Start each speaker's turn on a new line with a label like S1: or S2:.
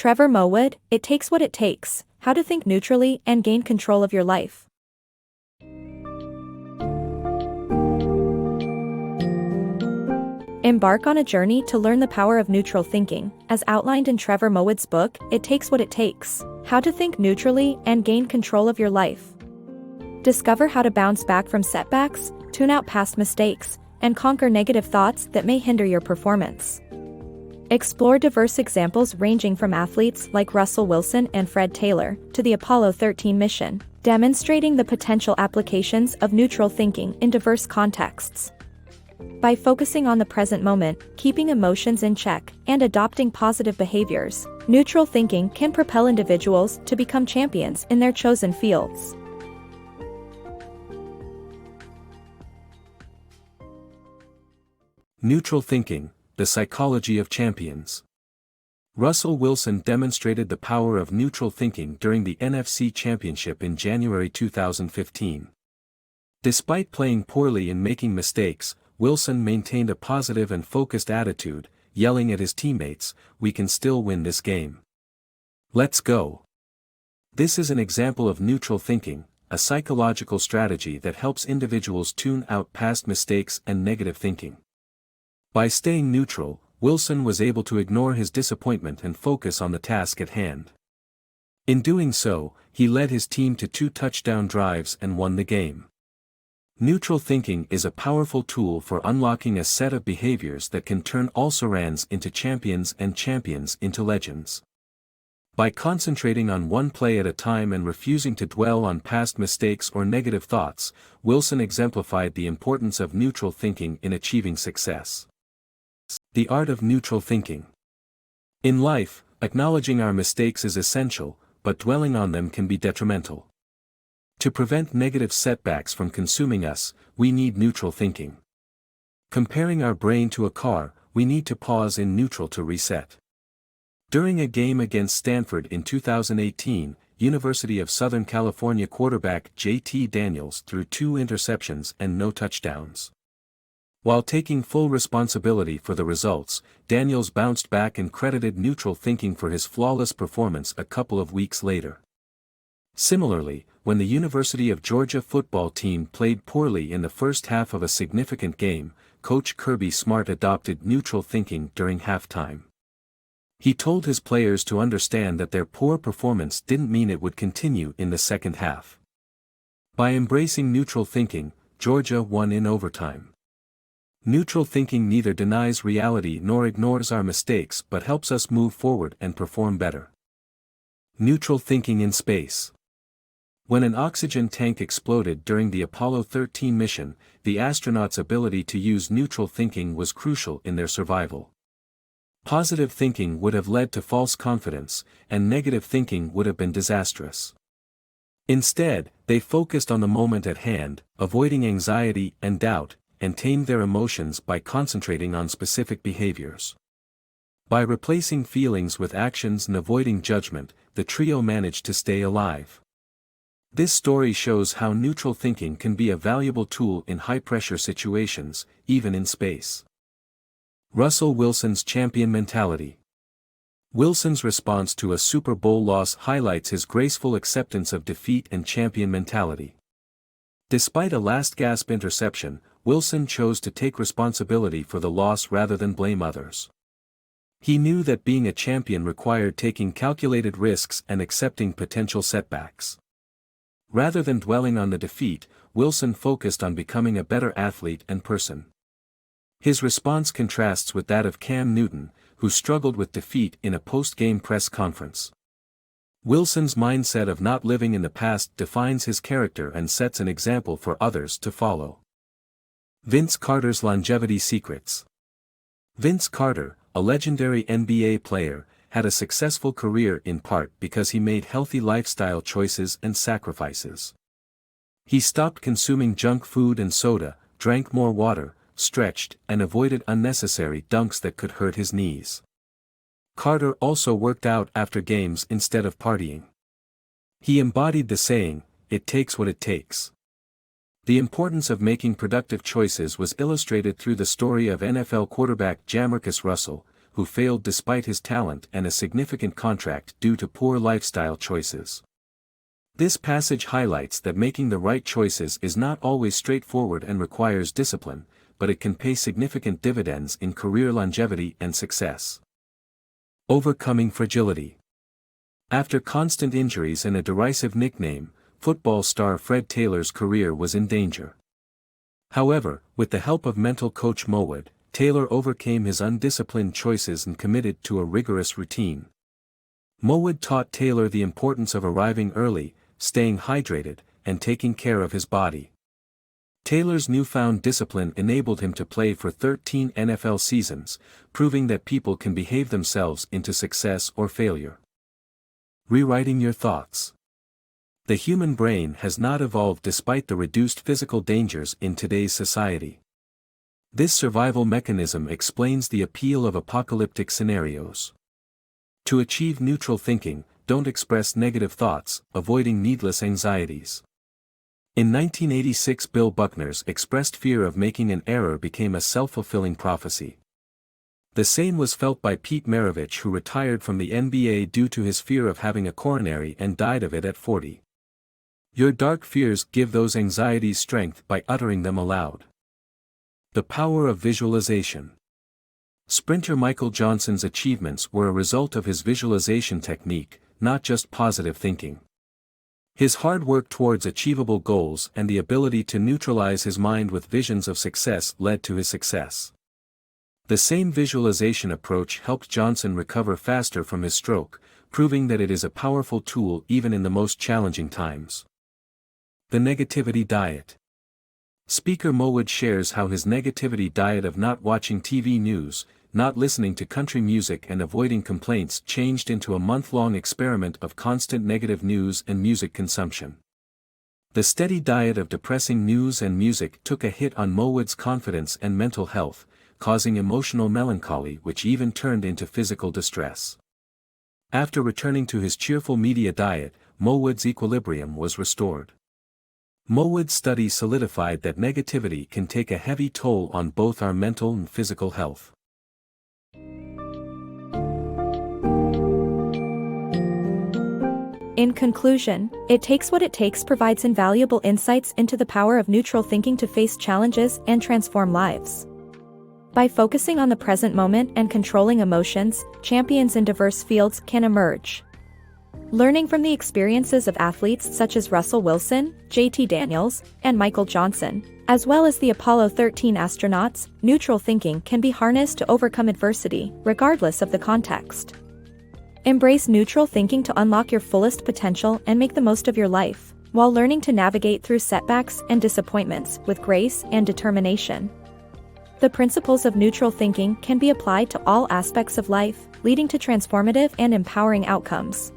S1: Trevor Moawad, It Takes What It Takes, How to Think Neutrally and Gain Control of Your Life. Embark on a journey to learn the power of neutral thinking, as outlined in Trevor Moawad's book, It Takes What It Takes, How to Think Neutrally and Gain Control of Your Life. Discover how to bounce back from setbacks, tune out past mistakes, and conquer negative thoughts that may hinder your performance. Explore diverse examples ranging from athletes like Russell Wilson and Fred Taylor to the Apollo 13 mission, demonstrating the potential applications of neutral thinking in diverse contexts. By focusing on the present moment, keeping emotions in check, and adopting positive behaviors, neutral thinking can propel individuals to become champions in their chosen fields.
S2: Neutral thinking, the psychology of champions. Russell Wilson demonstrated the power of neutral thinking during the NFC Championship in January 2015. Despite playing poorly and making mistakes, Wilson maintained a positive and focused attitude, yelling at his teammates, "We can still win this game. Let's go." This is an example of neutral thinking, a psychological strategy that helps individuals tune out past mistakes and negative thinking. By staying neutral, Wilson was able to ignore his disappointment and focus on the task at hand. In doing so, he led his team to 2 touchdown drives and won the game. Neutral thinking is a powerful tool for unlocking a set of behaviors that can turn also-rans into champions and champions into legends. By concentrating on one play at a time and refusing to dwell on past mistakes or negative thoughts, Wilson exemplified the importance of neutral thinking in achieving success. The art of neutral thinking. In life, acknowledging our mistakes is essential, but dwelling on them can be detrimental. To prevent negative setbacks from consuming us, we need neutral thinking. Comparing our brain to a car, we need to pause in neutral to reset. During a game against Stanford in 2018, University of Southern California quarterback J.T. Daniels threw 2 interceptions and no touchdowns. While taking full responsibility for the results, Daniels bounced back and credited neutral thinking for his flawless performance a couple of weeks later. Similarly, when the University of Georgia football team played poorly in the first half of a significant game, Coach Kirby Smart adopted neutral thinking during halftime. He told his players to understand that their poor performance didn't mean it would continue in the second half. By embracing neutral thinking, Georgia won in overtime. Neutral thinking neither denies reality nor ignores our mistakes but helps us move forward and perform better. Neutral thinking in space. When an oxygen tank exploded during the Apollo 13 mission, the astronauts' ability to use neutral thinking was crucial in their survival. Positive thinking would have led to false confidence, and negative thinking would have been disastrous. Instead, they focused on the moment at hand, avoiding anxiety and doubt, and tamed their emotions by concentrating on specific behaviors. By replacing feelings with actions and avoiding judgment, the trio managed to stay alive. This story shows how neutral thinking can be a valuable tool in high-pressure situations, even in space. Russell Wilson's champion mentality. Wilson's response to a Super Bowl loss highlights his graceful acceptance of defeat and champion mentality. Despite a last-gasp interception, Wilson chose to take responsibility for the loss rather than blame others. He knew that being a champion required taking calculated risks and accepting potential setbacks. Rather than dwelling on the defeat, Wilson focused on becoming a better athlete and person. His response contrasts with that of Cam Newton, who struggled with defeat in a post-game press conference. Wilson's mindset of not living in the past defines his character and sets an example for others to follow. Vince Carter's longevity secrets. Vince Carter, a legendary NBA player, had a successful career in part because he made healthy lifestyle choices and sacrifices. He stopped consuming junk food and soda, drank more water, stretched, and avoided unnecessary dunks that could hurt his knees. Carter also worked out after games instead of partying. He embodied the saying, "It takes what it takes." The importance of making productive choices was illustrated through the story of NFL quarterback Jamarcus Russell, who failed despite his talent and a significant contract due to poor lifestyle choices. This passage highlights that making the right choices is not always straightforward and requires discipline, but it can pay significant dividends in career longevity and success. Overcoming fragility. After constant injuries and a derisive nickname, football star Fred Taylor's career was in danger. However, with the help of mental coach Moawad, Taylor overcame his undisciplined choices and committed to a rigorous routine. Moawad taught Taylor the importance of arriving early, staying hydrated, and taking care of his body. Taylor's newfound discipline enabled him to play for 13 NFL seasons, proving that people can behave themselves into success or failure. Rewriting your thoughts. The human brain has not evolved despite the reduced physical dangers in today's society. This survival mechanism explains the appeal of apocalyptic scenarios. To achieve neutral thinking, don't express negative thoughts, avoiding needless anxieties. In 1986, Bill Buckner's expressed fear of making an error became a self-fulfilling prophecy. The same was felt by Pete Maravich, who retired from the NBA due to his fear of having a coronary and died of it at 40. Your dark fears give those anxieties strength by uttering them aloud. The power of visualization. Sprinter Michael Johnson's achievements were a result of his visualization technique, not just positive thinking. His hard work towards achievable goals and the ability to neutralize his mind with visions of success led to his success. The same visualization approach helped Johnson recover faster from his stroke, proving that it is a powerful tool even in the most challenging times. The negativity diet. Speaker Moawad shares how his negativity diet of not watching TV news, not listening to country music and avoiding complaints changed into a month-long experiment of constant negative news and music consumption. The steady diet of depressing news and music took a hit on Moawad's confidence and mental health, causing emotional melancholy which even turned into physical distress. After returning to his cheerful media diet, Moawad's equilibrium was restored. Moawad's study solidified that negativity can take a heavy toll on both our mental and physical health.
S1: In conclusion, It Takes What It Takes provides invaluable insights into the power of neutral thinking to face challenges and transform lives. By focusing on the present moment and controlling emotions, champions in diverse fields can emerge. Learning from the experiences of athletes such as Russell Wilson, JT Daniels, and Michael Johnson, as well as the Apollo 13 astronauts, neutral thinking can be harnessed to overcome adversity, regardless of the context. Embrace neutral thinking to unlock your fullest potential and make the most of your life, while learning to navigate through setbacks and disappointments with grace and determination. The principles of neutral thinking can be applied to all aspects of life, leading to transformative and empowering outcomes.